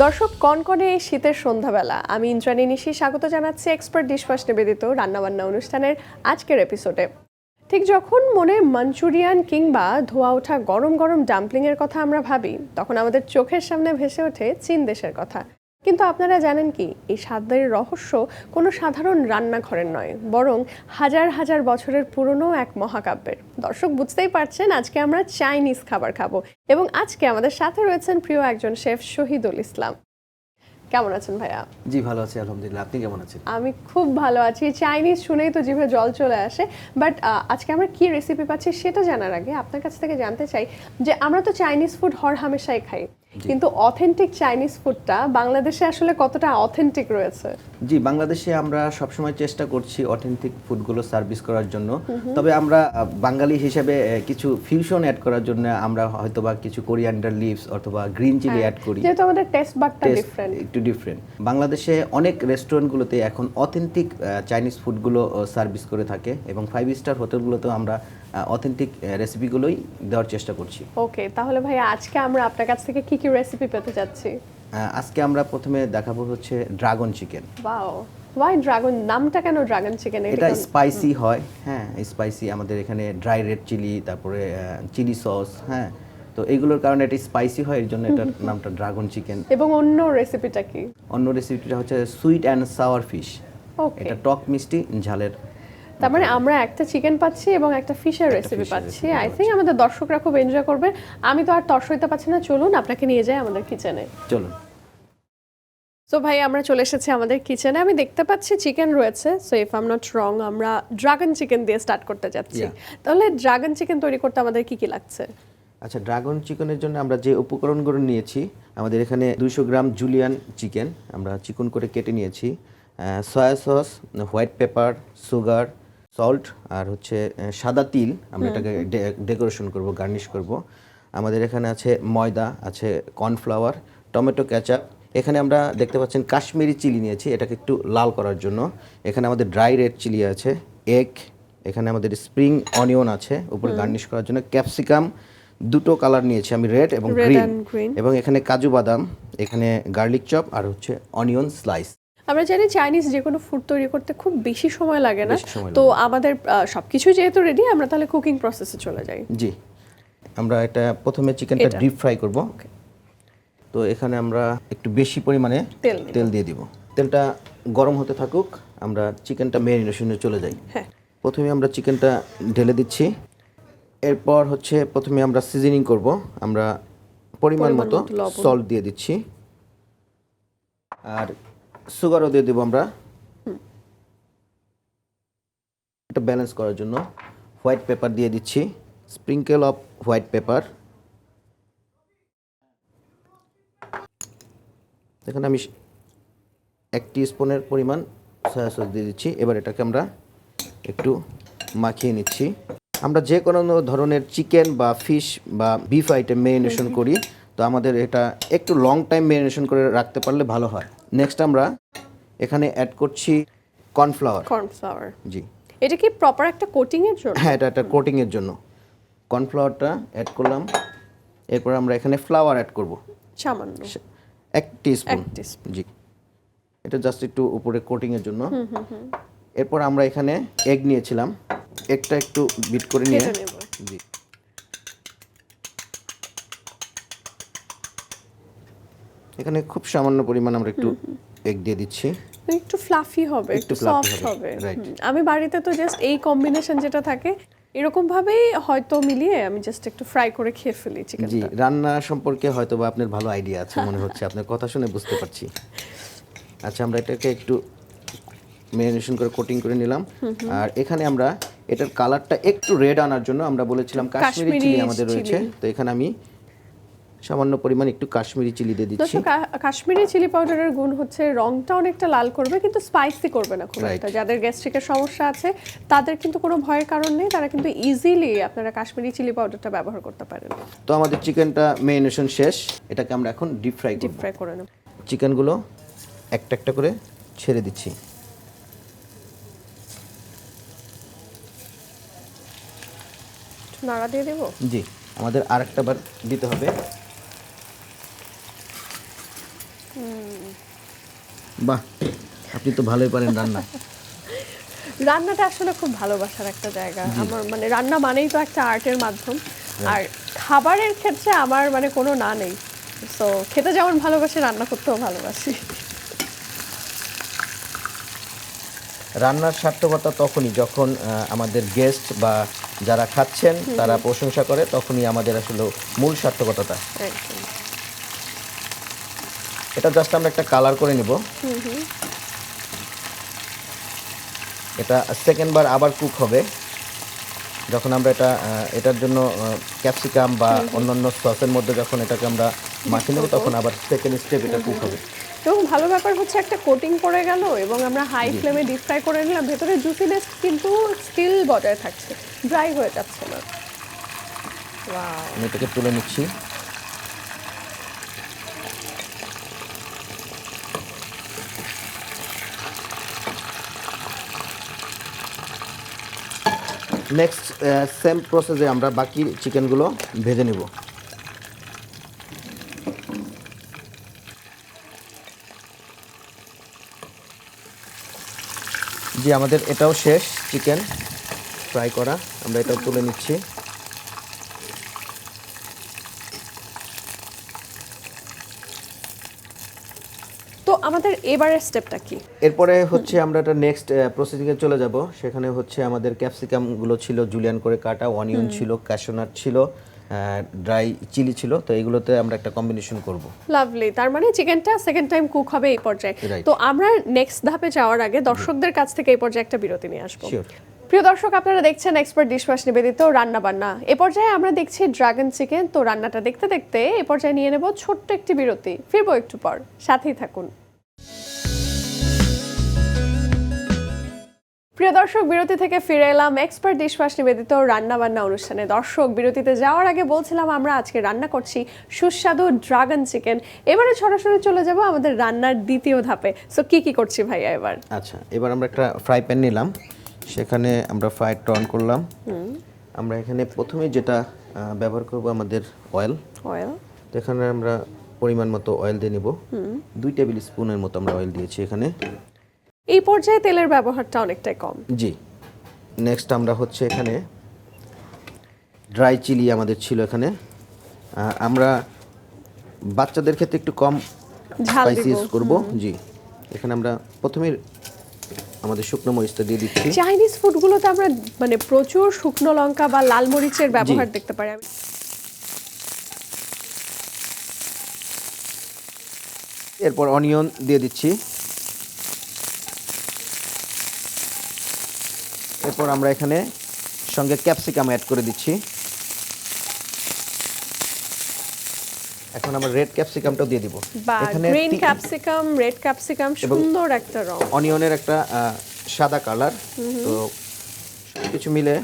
দর্শক কনকনে এই শীতের সন্ধ্যাবেলা আমি ইন্দ্রাণী নিশি স্বাগত জানাচ্ছি এক্সপার্ট ডিশওয়াশ নিবেদিত রান্নাবান্না অনুষ্ঠানের আজকের এপিসোডে। ঠিক যখন মনে মাঞ্চুরিয়ান কিংবা ধোয়া ওঠা গরম গরম ডাম্পলিংয়ের কথা আমরা ভাবি, তখন আমাদের চোখের সামনে ভেসে ওঠে চীন দেশের কথা। কিন্তু আপনারা জানেন কি, এই স্বাদের রহস্য কোনো সাধারণ রান্নাঘরের নয়, বরং হাজার হাজার বছরের পুরনো এক মহাকাব্যের। দর্শক বুঝতেই পারছেন, আজকে আমরা চাইনিজ খাবার খাবো এবং আজকে আমাদের সাথে রয়েছেন প্রিয় একজন শেফ শহীদুল ইসলাম। কেমন আছেন ভাইয়া? জি ভালো আছি আলহামদুলিল্লাহ, আপনি কেমন আছেন? আমি খুব ভালো আছি। চাইনিজ শুনেই তো জিভে জল চলে আসে, বাট আজকে আমরা কি রেসিপি পাচ্ছি সেটা জানার আগে আপনার কাছ থেকে জানতে চাই যে আমরা তো চাইনিজ ফুড হর হামেশাই খাই, কিন্তু অথেন্টিক চাইনিজ ফুডটা বাংলাদেশে আসলে কতটা অথেন্টিক রয়েছে? জি, বাংলাদেশে আমরা সবসময় চেষ্টা করছি অথেন্টিক ফুডগুলো সার্ভিস করার জন্য। তবে আমরা বাঙালি হিসেবে কিছু ফিউশন অ্যাড করার জন্য আমরা হয়তোবা কিছু কোরিয়ান্ডার লিভস অথবা গ্রিন চিলি অ্যাড করি, যেহেতু আমাদের টেস্ট বাডটা ডিফারেন্ট, একটু ডিফারেন্ট। বাংলাদেশে অনেক রেস্টুরেন্টগুলোতে এখন অথেন্টিক চাইনিজ ফুডগুলো সার্ভিস করে থাকে এবং 5 স্টার হোটেলগুলোতেও আমরা অথেন্টিক রেসিপিগুলোই দেওয়ার চেষ্টা করছি। ওকে, তাহলে ভাই আজকে আমরা আপনার কাছ থেকে কি কি রেসিপি পেতে যাচ্ছি? আজকে আমরা প্রথমে দেখাবো হচ্ছে dragon chicken. Wow, why dragon? নামটা কেন ড্রাগন চিকেন? এটা স্পাইসি হয়, হ্যাঁ স্পাইসি। আমাদের এখানে ড্রাই রেড চিলি, তারপরে চিলি সস, হ্যাঁ, তো এইগুলোর কারণে এটা স্পাইসি হয়, এর জন্য এটার নামটা ড্রাগন চিকেন। এবং অন্য রেসিপিটা কি? অন্য রেসিপিটা হচ্ছে সুইট অ্যান্ড সাওয়ার ফিশ। ওকে, এটা টক মিষ্টি ঝালের। তার মানে আমরা একটা চিকেন পাচ্ছি এবং একটা ফিশের রেসিপি পাচ্ছি। আই থিঙ্ক আমাদের দর্শকরা খুব এনজয় করবে। আমি তো আর তর সইতে পারছি না, চলুন আপনাকে নিয়ে যাই আমাদের কিচেনে। চলুন। সো ভাই, আমরা চলে এসেছি আমাদের কিচেনে। আমি দেখতে পাচ্ছি চিকেন রয়েছে। So if I am not wrong, আমরা ড্রাগন চিকেন দিয়ে স্টার্ট করতে যাচ্ছি। তাহলে ড্রাগন চিকেন তৈরি করতে আমাদের কি কি লাগছে? আচ্ছা, ড্রাগন চিকেনের জন্য আমরা যে উপকরণগুলো নিয়েছি, আমাদের এখানে 200 গ্রাম জুলিয়ান চিকেন আমরা চিকন করে কেটে নিয়েছি, soya sauce, white pepper, sugar, salt, আর হচ্ছে সাদা তিল। আমরা এটাকে ডেকোরেশন করব, গার্নিশ করব। আমাদের এখানে আছে ময়দা, আছে কর্নফ্লাওয়ার, টমেটো কেচাপ। এখানে আমরা দেখতে পাচ্ছেন কাশ্মীরি চিলি নিয়েছি, এটাকে একটু লাল করার জন্য। এখানে আমাদের ড্রাই রেড চিলি আছে, এগ, এখানে আমাদের স্প্রিং অনিয়ন আছে উপরে গার্নিশ করার জন্য, ক্যাপসিকাম দুটো কালার নিয়েছি আমি, রেড এবং গ্রিন, এবং এখানে কাজু বাদাম, এখানে গার্লিক চপ, আর হচ্ছে অনিয়ন স্লাইস। আমরা জানি চাইনিজ যে কোনো ফুড তৈরি করতে খুব বেশি সময় লাগে না, তো আমাদের সবকিছু যেহেতু রেডি, আমরা তাহলে কুকিং প্রসেসে চলে যাই। জি, আমরা এটা প্রথমে চিকেনটা ডিপ ফ্রাই করব। তো এখানে আমরা একটু বেশি পরিমাণে তেল দিয়ে দিব। তেলটা গরম হতে থাকুক, আমরা চিকেনটা ম্যারিনেশনে চলে যাই। হ্যাঁ, প্রথমে আমরা চিকেনটা ঢেলে দিচ্ছি। এরপর হচ্ছে প্রথমে আমরা সিজনিং করব। আমরা পরিমাণ মতো সল্ট দিয়ে দিচ্ছি, আর সুগারও দিয়ে দেবো আমরা এটা ব্যালেন্স করার জন্য। হোয়াইট পেপার দিয়ে দিচ্ছি, স্প্রিঙ্কেল অফ হোয়াইট পেপার। এখানে আমি 1 টিস্পুনের পরিমাণ সয়া সস দিয়ে দিচ্ছি। এবার এটাকে আমরা একটু মাখিয়ে নিচ্ছি। আমরা যে কোনো ধরনের চিকেন বা ফিশ বা বিফ আইটেম ম্যারিনেশন করি, তো আমাদের এটা একটু লং টাইম ম্যারিনেশন করে রাখতে পারলে ভালো হয়। নেক্সট আমরা এখানে অ্যাড করছি কর্নফ্লাওয়ার। জি, এটা কি প্রপার একটা কোটিং এর জন্য? হ্যাঁ, এটা একটা কোটিং এর জন্য। কর্নফ্লাওয়ারটা অ্যাড করলাম। এরপর আমরা এখানে ফ্লাওয়ার অ্যাড করব সামান্য 1 টিস্পুন। জি, এটা জাস্ট একটু উপরে কোটিং এর জন্য। এরপর আমরা এখানে এগ নিয়েছিলাম, এগটা একটু বিট করে নিয়ে, জি, এখানে খুব সামান্য পরিমাণ আমরা একটু এগ দিয়ে দিচ্ছি। একটু ফ্লাফি হবে, একটু সফট হবে। আমি বাড়িতে তো জাস্ট এই কম্বিনেশন যেটা থাকে এরকম ভাবেই হয়তো মিলিয়ে আমি জাস্ট একটু ফ্রাই করে খেয়ে ফেলি চিকেনটা। জি, রান্না সম্পর্কে হয়তোবা আপনার ভালো আইডিয়া আছে মনে হচ্ছে, আপনার কথা শুনে বুঝতে পারছি। আচ্ছা, আমরা এটাকে একটু ম্যারিনেশন করে কোটিং করে নিলাম। আর এখানে আমরা এটার কালারটা একটু রেড আনার জন্য আমরা বলেছিলাম কাশ্মীরি চিলি আমাদের রয়েছে, তো এখানে আমি সামান্য পরিমাণ একটু কাশ্মীরি চিলি দিয়ে দিচ্ছি। কাশ্মীরি চিলি পাউডারের গুণ হচ্ছে রংটা অনেকটা লাল করবে, কিন্তু স্পাইসি করবে না খুব একটা। যাদের গ্যাস্ট্রিকের সমস্যা আছে তাদের কিন্তু কোনো ভয়ের কারণ নেই, তারা কিন্তু ইজিলি আপনারা কাশ্মীরি চিলি পাউডারটা ব্যবহার করতে পারেন। তো আমাদের চিকেনটা ম্যারিনেশন শেষ, এটাকে আমরা এখন ডিপ ফ্রাই করে নেব। চিকেনগুলো একটা একটা করে ছেড়ে দিচ্ছি। নাড়া দিয়ে দেব। জি, আমাদের আরেকটা বার দিতে হবে। বাহ, আপনি তো ভালোই পারেন রান্না। রান্নাটা আসলে খুব ভালোবাসার একটা জায়গা আমার, মানে রান্না মানেই তো একটা আর্টের মাধ্যম। আর খাবারের ক্ষেত্রে আমার মানে কোনো না নেই, তো খেতে যেমন ভালোবাসি রান্না করতেও ভালোবাসি। রান্নার সার্থকতা তখনই যখন আমাদের গেস্ট বা যারা খাচ্ছেন তারা প্রশংসা করে, তখনই আমাদের আসলে মূল সার্থকতাটা। একদম। এটা জাস্ট আমরা একটা কালার করে নিব। এটা সেকেন্ড বার আবার কুক হবে যখন আমরা এটার জন্য ক্যাপসিকাম বা অন্যান্য সসের মধ্যে যখন এটাকে আমরা মাখিয়ে নেব, তখন আবার সেকেন্ড স্টেপ এটা কুক হবে। এবং ভালো ব্যাপার হচ্ছে একটা কোটিং পড়ে গেল এবং আমরা হাই ফ্লেমে ডিপ ফ্রাই করে নিলাম, ভেতরে জুসিনেস কিন্তু স্টিল বজায় থাকছে, ড্রাই হয়ে যাচ্ছে না। ওয়াও। আমি এটাকে তুলে নিচ্ছি। নেক্সট সেম প্রসেসে আমরা বাকি চিকেনগুলো ভেজে নেব। জি, আমাদের এটাও শেষ চিকেন ফ্রাই করা, আমরা এটাও তুলে নিচ্ছি। তো আমাদের এবারের স্টেপটা কি? এরপরে হচ্ছে আমরা এটা নেক্সট প্রসেসিংয়ে চলে যাব। সেখানে হচ্ছে আমাদের ক্যাপসিকামগুলো ছিল জুলিয়ান করে কাটা, অনিয়ন ছিল, ক্যাশনাট ছিল, ড্রাই চিলি ছিল, তো এইগুলোতে আমরা একটা কম্বিনেশন করব। লাভলি, তার মানে চিকেনটা সেকেন্ড টাইম কুক হবে এই পর্যায়ে। Right. তো আমরা নেক্সট ধাপে যাওয়ার আগে দর্শকদের কাছ থেকে এই পর্যায়ে একটা বিরতি নিয়ে আসবো। শিওর। প্রিয় দর্শক, আপনারা দেখছেন এক্সপার্ট ডিশওয়াশ নিবেদিত রান্না বান্না। এ পর্যায়ে আমরা দেখছি ড্রাগন চিকেন। তো রান্নাটা দেখতে দেখতে এ পর্যায়ে নিয়ে নেব ছোট্ট একটি বিরতি, ফিরবো একটু পর, সাথেই থাকুন। প্রিয় দর্শক, বিরতি থেকে ফিরে এলাম এক্সপার্ট ডিশওয়াশ নিবেদিত রান্না বান্না অনুষ্ঠানে। দর্শক, বিরতিতে যাওয়ার আগে বলছিলাম আমরা আজকে রান্না করছি সুস্বাদু ড্রাগন চিকেন। এবারে সরাসরি চলে যাব আমাদের রান্নার দ্বিতীয় ধাপে। সো কি কি করছি ভাইয়া এবার? আচ্ছা, এবার আমরা একটা ফ্রাই প্যান নিলাম, সেখানে আমরা ফ্রাই টর্ন করলাম। আমরা এখানে প্রথমে যেটা ব্যবহার করব আমাদের অয়েল। অয়েল, তো এখানে আমরা পরিমাণ মতো অয়েল দিয়ে নিব। 2 টেবিল স্পুনের মতো আমরা অয়েল দিয়েছি এখানে। এই পর্যায়ে তেলের ব্যবহারটা অনেকটাই কম। জি। নেক্সট আমরা হচ্ছে এখানে ড্রাই চিলি আমাদের ছিল এখানে। আমরা বাচ্চাদের ক্ষেত্রে একটু কম ঝাল স্পাইসি দিব। ইউজ করব। জি, এখানে আমরা প্রথমে আমাদের শুকনো মরিচটা দিয়ে দিচ্ছি। চাইনিজ ফুডগুলোতে আমরা মানে প্রচুর শুকনো লঙ্কা বা লাল মরিচের ব্যবহার দেখতে পারি। এরপর অনিয়ন দিয়ে দিচ্ছি। এরপর আমরা এখানে সঙ্গে ক্যাপসিকাম অ্যাড করে দিচ্ছি। এখন আমরা রেড ক্যাপসিকামটাও দিয়ে দিব। বা গ্রিন ক্যাপসিকাম, রেড ক্যাপসিকাম, সুন্দর একটা রং। অনিয়নের একটা সাদা কালার, তো কিছু মিলে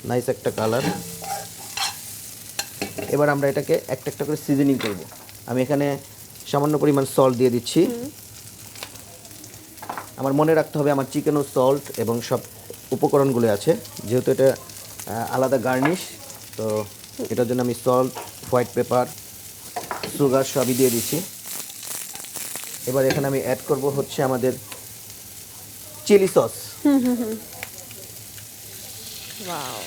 নাইস একটা কালার। এবার আমরা এটাকে একটা একটা করে সিজনিং করব। আমি এখানে সামান্য পরিমাণ সল্ট দিয়ে দিচ্ছি। আমার মনে রাখতে হবে আমার চিকেনও সল্ট এবং সব উপকরণগুলো আছে, যেহেতু এটা আলাদা গার্নিশ, তো এটার জন্য আমি সল্ট, হোয়াইট পেপার, সুগার সবই দিয়ে দিচ্ছি। এবার এখানে আমি অ্যাড করব হচ্ছে আমাদের চিলি সস। ওয়াও,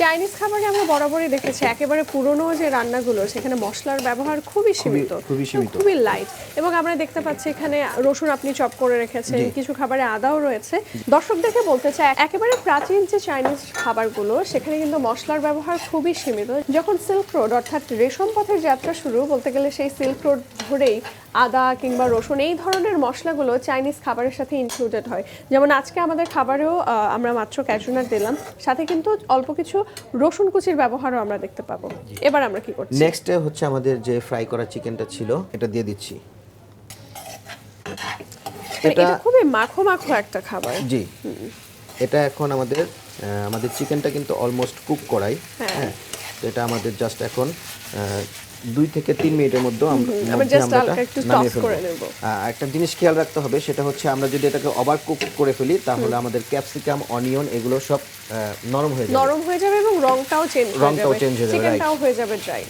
চাইনিজ খাবারে আমরা বরাবরই দেখেছি একেবারে পুরনো যে রান্নাগুলো সেখানে মশলার ব্যবহার খুবই সীমিত, খুবই লাইট। এবং আমরা দেখতে পাচ্ছি এখানে রসুন আপনি চপ করে রেখেছেন, কিছু খাবারে আদাও রয়েছে। দর্শকদেরকে বলতে চাই একেবারে প্রাচীন যে চাইনিজ খাবারগুলো সেখানে কিন্তু মশলার ব্যবহার খুবই সীমিত। যখন সিল্ক রোড অর্থাৎ রেশম পথের যাত্রা শুরু, বলতে গেলে সেই সিল্ক রোড ধরেই আদা কিংবা রসুন এই ধরনের মশলাগুলো চাইনিজ খাবারের সাথে ইনক্লুডেড হয়। যেমন আজকে আমাদের খাবারেও আমরা মাত্র ক্যাশনাট দিলাম, সাথে কিন্তু অল্প কিছু রসুন কুচির ব্যবহারও আমরা দেখতে পাবো। এবার আমরা কি করছি? নেক্সট হচ্ছে আমাদের যে ফ্রাই করা চিকেনটা ছিল এটা দিয়ে দিচ্ছি। এটা খুবই মাখো মাখো একটা খাবার। জি, এটা এখন আমাদের চিকেনটা কিন্তু অলমোস্ট কুক করাই। হ্যাঁ, তো এটা আমাদের জাস্ট এখন 2 থেকে 3 মিনিটের মধ্যে আমরা জাস্ট এটা হালকা একটু নামিয়ে টস করে ফেলবো। নেব। একটা জিনিস খেয়াল রাখতে হবে, সেটা হচ্ছে আমরা যদি এটাকে ওভার কুক করে ফেলি তাহলে আমাদের ক্যাপসিকাম, অনিয়ন এগুলো সব নরম হয়ে যাবে। নরম হয়ে যাবে এবং রংটাও চেঞ্জ হয়ে রংটাও যাবে, change হয়ে যাবে, চিকেনটাও হয়ে যাবে ড্রাই।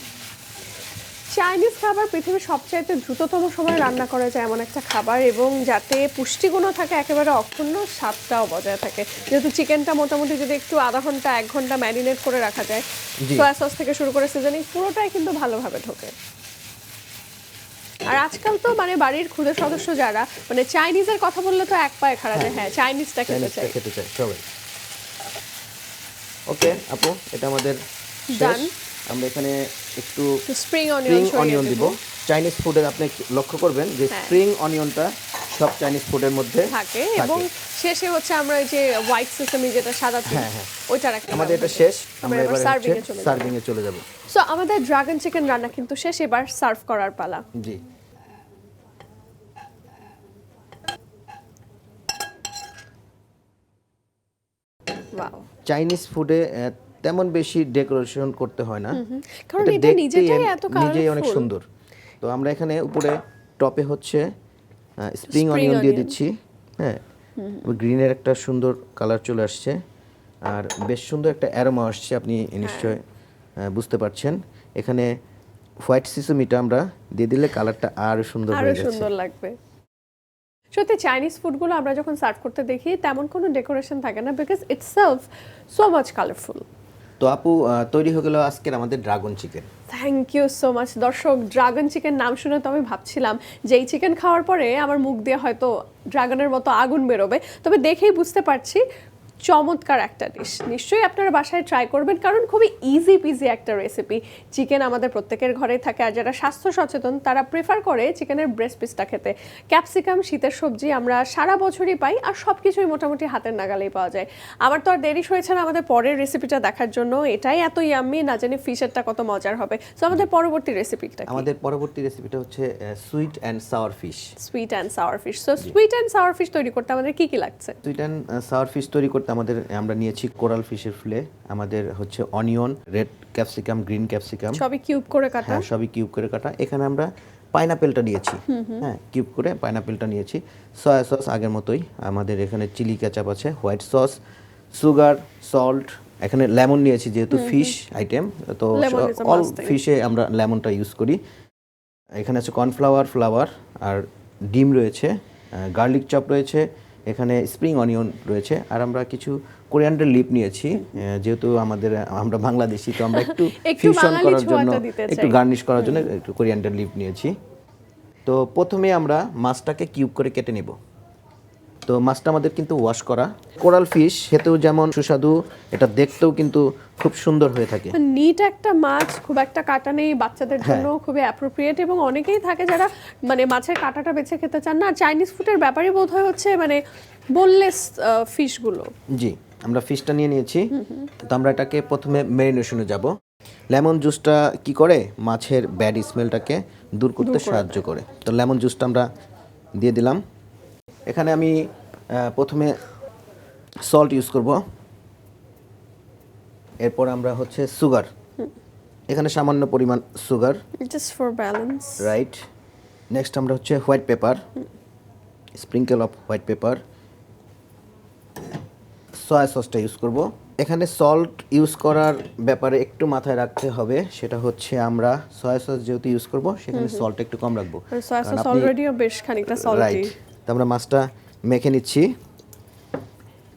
চাইনিজ খাবার পৃথিবীর সবচাইতে দ্রুততম সময়ে রান্না করা যায় এমন একটা খাবার, এবং যাতে পুষ্টিগুণও থাকে একেবারে অক্ষুণ্ণ, স্বাদটাও বজায় থাকে। যেহেতু চিকেনটা মোটামুটি যদি একটু আধা ঘন্টা 1 ঘন্টা ম্যারিনেট করে রাখা যায়, জি। সয়া সস থেকে শুরু করে সিজনিং পুরোটাই কিন্তু ভালোভাবে ঢোকে। আর আজকাল তো মানে বাড়ির ক্ষুদে সদস্য যারা মানে চাইনিজের কথা বললে তো এক পায়ে খাড়া যায়, হ্যাঁ চাইনিজটা খেতে চাইনিজটা চাই। খেতে চাই সবাই। ওকে আপু, এটা আমাদের Done. শেষ। আমরা এখানে একটু স্প্রিং স্প্রিং অনিয়ন অনিয়ন দিব। চাইনিজ ফুডের আপনি লক্ষ্য করবেন যে হ্যাঁ। স্প্রিং অনিয়নটা সব চাইনিজ ফুডের মধ্যে থাকে, এবং শেষে হচ্ছে আমরা ওই যে হোয়াইট সেসামি যেটা সাদা তিল, হ্যাঁ, হ্যাঁ। ওইটার একটা আমাদের এটা শেষ। আমরা আমরা এবার এবার সার্ভিং এ চলে যাব। সার্ভিং এ চলে যাব। সো আমাদের ড্রাগন চিকেন রান্না কিন্তু শেষ, এবার সার্ভ করার পালা। জি। ওয়াও, চাইনিজ ফুডে তেমন বেশি ডেকোরেশন করতে হয় না, কারণ এটা দেখতেই নিজেটাই এত নিজেই অনেক কালারফুল। সুন্দর। তো আমরা এখানে উপরে টপে হচ্ছে স্প্রিং Spring অনিয়ন দিয়ে onion। দিচ্ছি। হ্যাঁ, গ্রিনের একটা সুন্দর কালার চলে আসছে, আর বেশ সুন্দর একটা অ্যারোমা আসছে, আপনি নিশ্চয় বুঝতে পারছেন। এখানে হোয়াইট সিসমিটা আমরা দিয়ে দিলে কালারটা আরো সুন্দর আরো হয়ে যাচ্ছে। সুন্দর লাগবে। সত্যি চাইনিজ ফুডগুলো আমরা যখন সার্ভ করতে দেখি তেমন কোনো ডেকোরেশন থাকে না, because itself so much colourful. তো আপু, তৈরি হয়ে গেল আজকের আমাদের dragon chicken. Thank you so much. দর্শক, ড্রাগন চিকেন নাম শুনে তো আমি ভাবছিলাম যে এই চিকেন খাওয়ার পরে আমার মুখ দিয়ে হয়তো ড্রাগনের মতো আগুন বেরোবে, তবে দেখেই বুঝতে পারছি চমৎকার একটা ডিশ। নিশ্চয়ই আপনারা বাসায় ট্রাই করবেন, কারণ খুবই ইজি পিজি একটা রেসিপি। চিকেন আমাদের প্রত্যেকের ঘরেই থাকে, আর যারা স্বাস্থ্য সচেতন তারা প্রেফার করে চিকেনের ব্রেস্ট পিসটা খেতে। ক্যাপসিকাম শীতের সবজি আমরা সারা বছরই পাই, আর সব কিছুই মোটামুটি হাতের নাগালেই পাওয়া যায়। আমার তো আর দেরি হয়েছে না আমাদের পরের রেসিপিটা দেখার জন্য। এটাই এত ইয়াম্মি, না জানি ফিশেরটা কত মজার হবে। সো আমাদের পরবর্তী রেসিপিটা আমাদের পরবর্তী রেসিপিটা হচ্ছে sweet and sour fish. Sweet and sour fish. So sweet and sour fish তৈরি করতে আমাদের কি কি লাগছে? সুইট অ্যান্ড সাওয়ার ফিশ তৈরি করতে আমরা নিয়েছি কোরাল ফিশের ফিলে, আমাদের হচ্ছে onion, red capsicum, green capsicum, সবই কিউব করে কাটা। হ্যাঁ সবই কিউব করে কাটা। এখানে আমরা পাইনাপেলটা নিয়েছি, হ্যাঁ কিউব করে পাইনাপেলটা নিয়েছি। সয়া সস আগের মতোই, আমাদের এখানে চিলি কেচাপ আছে, হোয়াইট সস, সুগার, সল্ট, এখানে লেমন নিয়েছি যেহেতু ফিশ আইটেম, তো Lemon is a all must thing. ফিশে আমরা লেমনটা ইউজ করি। এখানে আছে কর্নফ্লাওয়ার, ফ্লাওয়ার, আর ডিম রয়েছে, গার্লিক চপ রয়েছে, এখানে স্প্রিং অনিয়ন রয়েছে, আর আমরা কিছু কোরিয়ান্ডার লিপ নিয়েছি। যেহেতু আমরা বাংলাদেশি, তো আমরা একটু একটু ফিউশন বাঙালি করার জন্য, ছোঁয়াটা দিতে একটু চাই। গার্নিশ করার জন্য একটু কোরিয়ান্ডার লিপ নিয়েছি। তো প্রথমে আমরা মাছটাকে কিউব করে কেটে নিব। তো মাছটা আমাদের কিন্তু ওয়াশ করা। কোরাল ফিশ খেতেও যেমন সুস্বাদু, এটা দেখতেও কিন্তু খুব সুন্দর হয়ে থাকে। নিট একটা মাছ, খুব একটা কাটা নেই, বাচ্চাদের জন্য খুবই অ্যাপ্রোপ্রিয়েট, এবং অনেকেই থাকে যারা মানে মাছের কাঁটাটা বেছে খেতে চান না। আর চাইনিজ ফুডের ব্যাপারই বোধ হয় হচ্ছে মানে বোনলেস ফিশগুলো। জি, আমরা ফিশটা নিয়ে নিয়েছি। তো আমরা এটাকে প্রথমে ম্যারিনেশনে যাব। লেমন জুসটা কি করে মাছের ব্যাড স্মেলটাকে দূর করতে সাহায্য করে। তো লেমন জুসটা আমরা দিয়ে দিলাম। এখানে আমি প্রথমে সল্ট ইউজ করব, এরপর আমরা হচ্ছে সুগার, এখানে সামান্য পরিমাণ sugar, just for balance. Right. Next আমরা হচ্ছে white paper, sprinkle off white paper, soya সসটা ইউজ করব। এখানে সল্ট ইউজ করার ব্যাপারে একটু মাথায় রাখতে হবে, সেটা হচ্ছে আমরা সয়া সস যেহেতু ইউজ করব সেখানে সল্ট একটু কম রাখবো। সয়া সস অলরেডিও বেশ খানিকটা সল্টি। রাইট। তো আমরা মাছটা মেখে নিচ্ছি।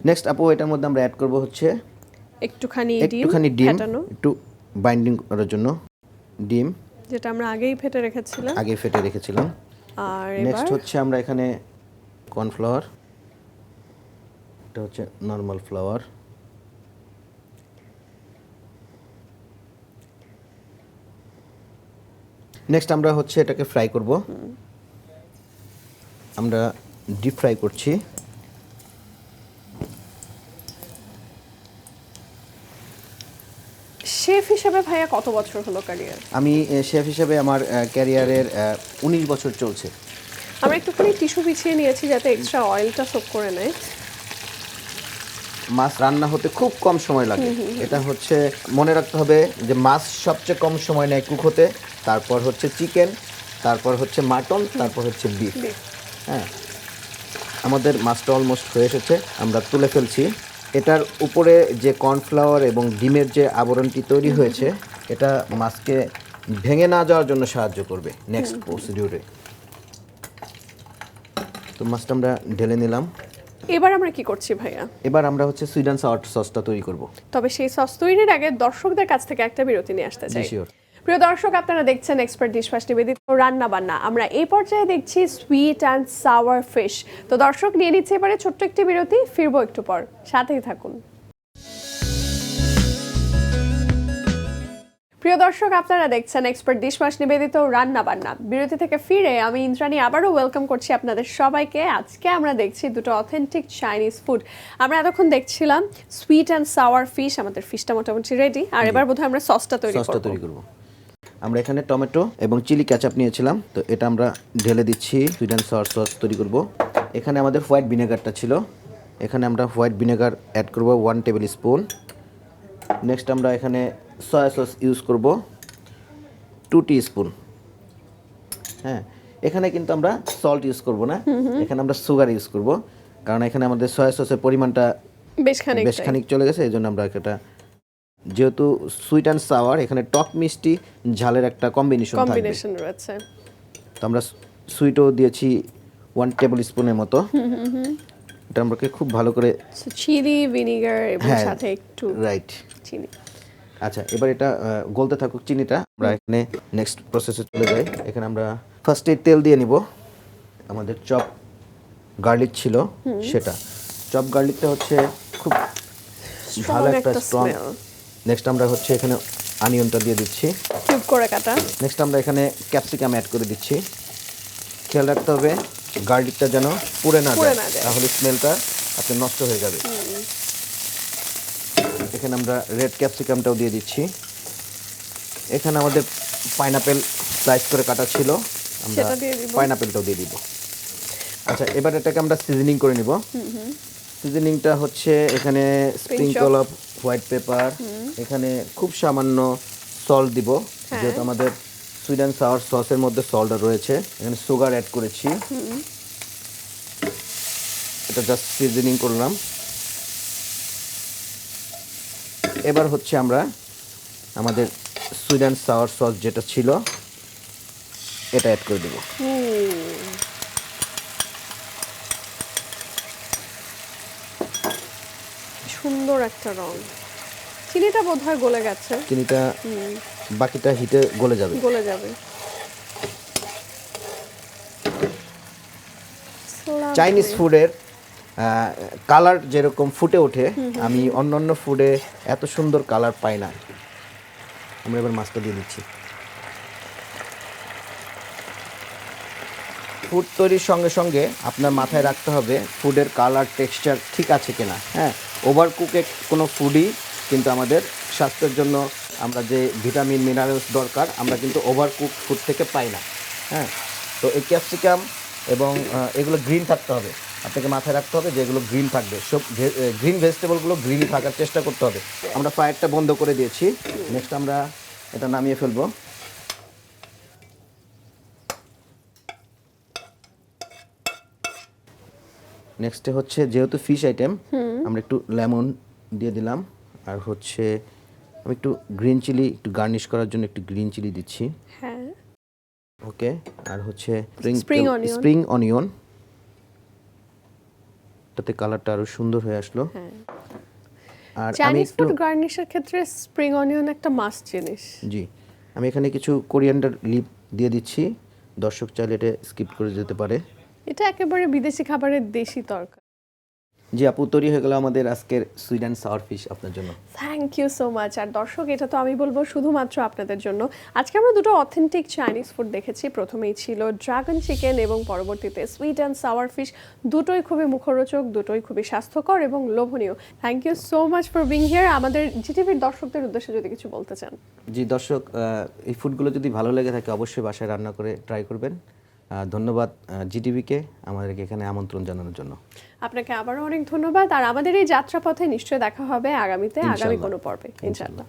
নেক্সট আপু, এটার মধ্যে আমরা অ্যাড করব হচ্ছে একটুখানি ডিম, ফেটানো, একটু বাইন্ডিং করার জন্য ডিম, যেটা আমরা আগেই ফেটে রেখেছিলাম। আগে ফেটে রেখেছিলাম। আর নেক্সট এবার হচ্ছে আমরা এখানে কর্নফ্লাওয়ার, এটা হচ্ছে নর্মাল ফ্লাওয়ার, নেক্সট আমরা হচ্ছে এটাকে ফ্রাই করব। আমরা ডিপ ফ্রাই করছি। শেফ হিসেবে ভাইয়া কত বছর হলো ক্যারিয়ার? আমি শেফ হিসেবে আমার ক্যারিয়ারের 19 বছর চলছে। আমরা একটুখানি টিস্যু বিছিয়ে নিয়েছি যাতে এক্সট্রা অয়েলটা সোক করে নেয়। মাছ রান্না হতে খুব কম সময় লাগে। এটা হচ্ছে মনে রাখতে হবে যে মাছ সবচেয়ে কম সময় নেয় কুক হতে, তারপর হচ্ছে চিকেন, তারপর হচ্ছে মাটন, তারপর হচ্ছে বিফ। হ্যাঁ, আমাদের মাছটা অলমোস্ট হয়ে এসেছে, আমরা তুলে ফেলছি। এটার উপরে যে কর্নফ্লাওয়ার এবং ডিমের যে আবরণটি তৈরি হয়েছে, এটা মাছকে ভেঙে না যাওয়ার জন্য সাহায্য করবে নেক্সট প্রসিডিউরে। তো মাছটা আমরা ঢেলে নিলাম। এবার আমরা কি করছি ভাইয়া? এবার আমরা হচ্ছে সুইট অ্যান্ড সাওয়ার সসটা তৈরি করব। তবে সেই সস তৈরির আগে দর্শকদের কাছ থেকে একটা বিরতি নিয়ে আসতে চাই। শিওর। প্রিয় দর্শক, আপনারা দেখছেন এক্সপার্ট ডিশওয়াশ নিবেদিত রান্না বান্না। আমরা এই পর্যায়ে দেখছি সুইট অ্যান্ড সাওয়ার ফিশ। তো দর্শক, নিয়ে নিচ্ছে এবারে ছোট্ট একটি বিরতি, ফিরবো একটু পর, সাথেই থাকুন। প্রিয় দর্শক, আপনারা দেখছেন এক্সপার্ট ডিশওয়াশ নিবেদিত রান্না বান্না। বিরতি থেকে ফিরে আমি ইন্দ্রাণী আবারও ওয়েলকাম করছি আপনাদের সবাইকে। আজকে আমরা দেখছি দুটো অথেন্টিক চাইনিজ ফুড। আমরা এতক্ষণ দেখছিলাম সুইট অ্যান্ড সাওয়ার ফিশ। আমাদের ফিশটা মোটামুটি রেডি, আর এবার বোধহয় আমরা সসটা তৈরি করব। আমরা এখানে টমেটো এবং চিলি ক্যাচআপ নিয়েছিলাম, তো এটা আমরা ঢেলে দিচ্ছি। সুইট অ্যান্ড সাওয়ার সস তৈরি করব। এখানে আমাদের হোয়াইট ভিনেগারটা ছিল, এখানে আমরা হোয়াইট ভিনেগার অ্যাড করব 1 টেবিল স্পুন। নেক্সট আমরা এখানে সয়া সস ইউজ করব 2 টিস্পুন। হ্যাঁ, এখানে কিন্তু আমরা সল্ট ইউজ করব না, এখানে আমরা সুগার ইউজ করব, কারণ এখানে আমাদের সয়া সসের পরিমাণটা বেশ খানিক চলে গেছে, এই জন্য আমরা এটা, যেহেতু সুইট অ্যান্ড সাওয়ার, এখানে টক মিষ্টি ঝালের একটা কম্বিনেশন রয়েছে, তো আমরা সুইটও দিয়েছি 1 টেবিল স্পুনের মতো। এটা আমরা খুব ভালো করে চিলি ভিনেগার এবং সাথে একটু রাইট চিনি। আচ্ছা, এবার এটা গলতে থাকুক চিনিটা। আমরা এখানে নেক্সট প্রসেসে চলে যাই। এখানে আমরা ফার্স্টে তেল দিয়ে নিব। আমাদের চপ গার্লিক ছিল সেটা, চপ গার্লিকটা হচ্ছে খুব ভালো একটা স্ট্রং। নেক্সট আমরা হচ্ছে এখানে অনিয়নটা দিয়ে দিচ্ছি কিউব করে কাটা। নেক্সট আমরা এখানে ক্যাপসিকাম অ্যাড করে দিচ্ছি। খেয়াল রাখতে হবে গার্লিকটা যেন পুড়ে না যায়, তাহলে স্মেলটা আপনার নষ্ট হয়ে যাবে। এখানে আমরা রেড ক্যাপসিকামটাও দিয়ে দিচ্ছি। এখানে আমাদের পাইনাপেল স্লাইস করে কাটা ছিল, আমরা পাইনাপেলটাও দিয়ে দিব। আচ্ছা, এবার এটাকে আমরা সিজনিং করে নিব। সিজনিংটা হচ্ছে এখানে স্প্রিংকল অফ হোয়াইট পেপার, এখানে খুব সামান্য সল্ট দিব, যেহেতু আমাদের সুইট অ্যান্ড সাওয়ার সসের মধ্যে সল্ট রয়েছে। এখানে সুগার অ্যাড করেছি, এটা জাস্ট সিজনিং করলাম। এবার হচ্ছে আমরা আমাদের সুইট অ্যান্ড সাওয়ার সস যেটা ছিল এটা অ্যাড করে দেব। সুন্দর একটা রং। চিনিটা বোধহয় গলে গেছে, চিনিটা বাকিটা হিটে গলে যাবে। চাইনিজ ফুডের কালার যেরকম ফুটে ওঠে, আমি অন্যান্য ফুডে এত সুন্দর কালার পাই না। আমরা এবার মাছটা দিয়ে দিচ্ছি। ফুড তৈরির সঙ্গে সঙ্গে আপনার মাথায় রাখতে হবে ফুডের কালার টেক্সচার ঠিক আছে কিনা। হ্যাঁ, ওভার কুকে কোনো ফুডই কিন্তু আমাদের স্বাস্থ্যের জন্য, আমরা যে ভিটামিন মিনারেলস দরকার, আমরা কিন্তু ওভার কুক ফুড থেকে পাই না। হ্যাঁ, তো এই ক্যাপসিকাম এবং এগুলো গ্রিন থাকতে হবে, আপনাকে মাথায় রাখতে হবে যে এগুলো গ্রিন থাকবে। সব গ্রিন ভেজিটেবলগুলো গ্রিন থাকার চেষ্টা করতে হবে। আমরা ফায়ারটা বন্ধ করে দিয়েছি। নেক্সট আমরা এটা নামিয়ে ফেলবো। নেক্সটে হচ্ছে যেহেতু ফিশ আইটেম, আমরা একটু লেমন দিয়ে দিলাম, আর হচ্ছে আমি একটু গ্রিন চিলি, একটু গার্নিশ করার জন্য একটু গ্রিন চিলি দিচ্ছি। হ্যাঁ, ওকে, আর হচ্ছে স্প্রিং অনিয়ন, তাতে কালারটা আরো সুন্দর হয়ে আসলো। আর আমি একটু ফুড গার্নিশের ক্ষেত্রে স্প্রিং অনিয়ন একটা মাস্ট জিনিস। জি, আমি এখানে কিছু কোরিয়ান্ডার লিভ দিয়ে দিচ্ছি। দর্শক চাইলে এটা স্কিপ করে যেতে পারে। এটা একেবারে বিদেশি খাবারের দেশি তরকারি। জি আপু, তৈরি হয়ে গেল আমাদের আজকের সুইট অ্যান্ড সাওয়ার ফিশ আপনার জন্য। Thank you so much. আর দর্শক, এটা তো আমি বলবো শুধুমাত্র আপনাদের জন্য। আজকে আমরা দুটো অথেন্টিক চাইনিজ ফুড দেখেছি। প্রথমেই ছিল ড্রাগন চিকেন এবং পরবর্তীতে সুইট অ্যান্ড সাওয়ার ফিশ। দুটোই খুবই মুখরোচক, দুটোই খুবই স্বাস্থ্যকর এবং লোভনীয়। Thank you so much for being here. আমাদের জিটিভির দর্শকদের উদ্দেশ্যে যদি কিছু বলতে চান। জি দর্শক, এই ফুডগুলো যদি ভালো লেগে থাকে অবশ্যই বাসায় রান্না করে ট্রাই করবেন। ধন্যবাদ জিটিভিকে আমাদেরকে এখানে আমন্ত্রণ জানানোর জন্য। আপনাকে আবারও অনেক ধন্যবাদ। আর আমাদের এই যাত্রাপথে নিশ্চয়ই দেখা হবে আগামীতে, আগামী ইনশাআল্লাহ। কোনো পর্বে ইনশাআল্লাহ।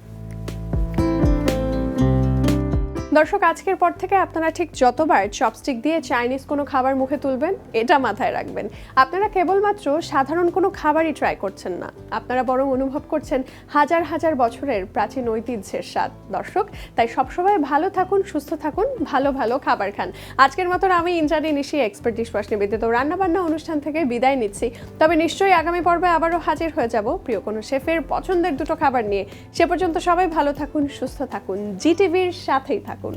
দর্শক, আজকের পর থেকে আপনারা ঠিক যতবার চপস্টিক দিয়ে চাইনিজ কোনো খাবার মুখে তুলবেন, এটা মাথায় রাখবেন, আপনারা কেবলমাত্র সাধারণ কোনো খাবারই ট্রাই করছেন না, আপনারা বরং অনুভব করছেন হাজার হাজার বছরের প্রাচীন ঐতিহ্যের স্বাদ। দর্শক, তাই সবসময় ভালো থাকুন, সুস্থ থাকুন, ভালো ভালো খাবার খান। আজকের মতন আমি ইন্দ্রাণী নিশি এক্সপার্ট ডিশওয়াশ নিবেদিত রান্নাবান্না অনুষ্ঠান থেকে বিদায় নিচ্ছি। তবে নিশ্চয়ই আগামী পর্বে আবারও হাজির হয়ে যাব প্রিয় কোনো শেফের পছন্দের দুটো খাবার নিয়ে। সে পর্যন্ত সবাই ভালো থাকুন, সুস্থ থাকুন, জিটিভির সাথেই থাকুন।